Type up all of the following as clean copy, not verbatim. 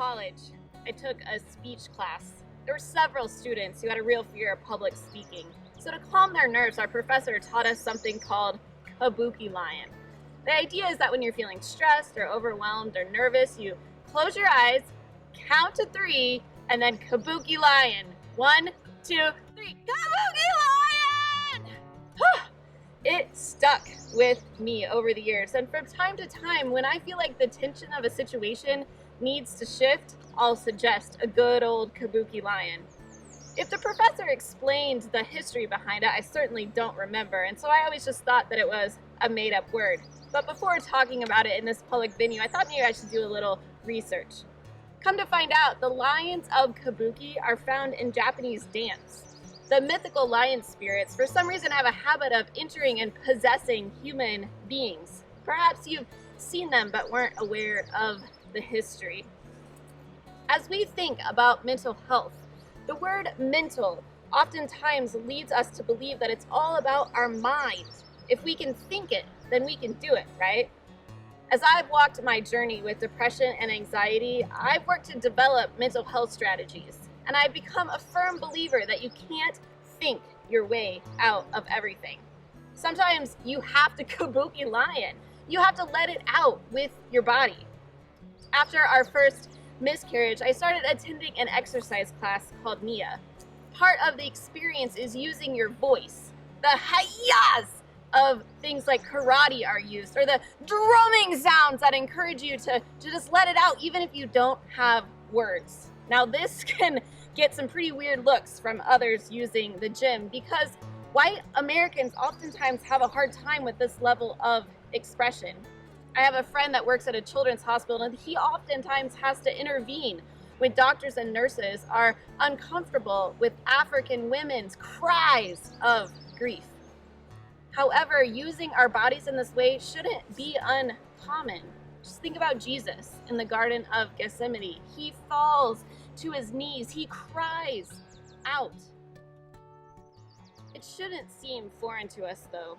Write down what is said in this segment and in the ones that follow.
college, I took a speech class. There were several students who had a real fear of public speaking. So to calm their nerves, our professor taught us something called kabuki lion. The idea is that when you're feeling stressed or overwhelmed or nervous, you close your eyes, count to 3, and then kabuki lion. 1, 2, 3, kabuki lion! It stuck with me over the years, and from time to time, when I feel like the tension of a situation needs to shift, I'll suggest a good old kabuki lion. If the professor explained the history behind it, I certainly don't remember, and so I always just thought that it was a made-up word. But before talking about it in this public venue, I thought maybe I should do a little research. Come to find out, the lions of kabuki are found in Japanese dance. The mythical lion spirits, for some reason, have a habit of entering and possessing human beings. Perhaps you've seen them but weren't aware of the history. As we think about mental health, the word mental oftentimes leads us to believe that it's all about our mind. If we can think it, then we can do it, right? As I've walked my journey with depression and anxiety, I've worked to develop mental health strategies. And I've become a firm believer that you can't think your way out of everything. Sometimes you have to kabuki lion. You have to let it out with your body. After our first miscarriage, I started attending an exercise class called Mia. Part of the experience is using your voice. The hi-yas of things like karate are used, or the drumming sounds that encourage you to just let it out even if you don't have words. Now this can get some pretty weird looks from others using the gym because white Americans oftentimes have a hard time with this level of expression. I have a friend that works at a children's hospital, and he oftentimes has to intervene when doctors and nurses are uncomfortable with African women's cries of grief. However, using our bodies in this way shouldn't be uncommon. Just think about Jesus in the Garden of Gethsemane. He falls to his knees. He cries out. It shouldn't seem foreign to us, though.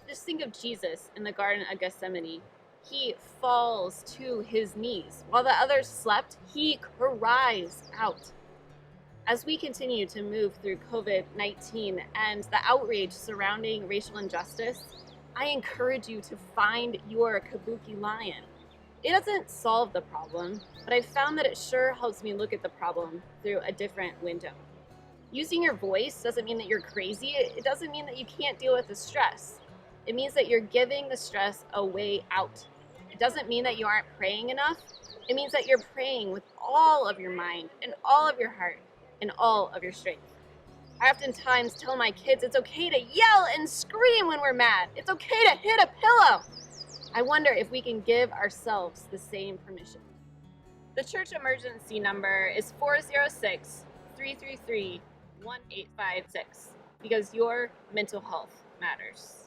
Just think of Jesus in the Garden of Gethsemane. He falls to his knees. While the others slept, he cries out. As we continue to move through COVID-19 and the outrage surrounding racial injustice, I encourage you to find your kabuki lion. It doesn't solve the problem, but I've found that it sure helps me look at the problem through a different window. Using your voice doesn't mean that you're crazy. It doesn't mean that you can't deal with the stress. It means that you're giving the stress a way out. It doesn't mean that you aren't praying enough. It means that you're praying with all of your mind and all of your heart and all of your strength. I oftentimes tell my kids it's okay to yell and scream when we're mad. It's okay to hit a pillow. I wonder if we can give ourselves the same permission. The church emergency number is 406-333-1856 because your mental health matters.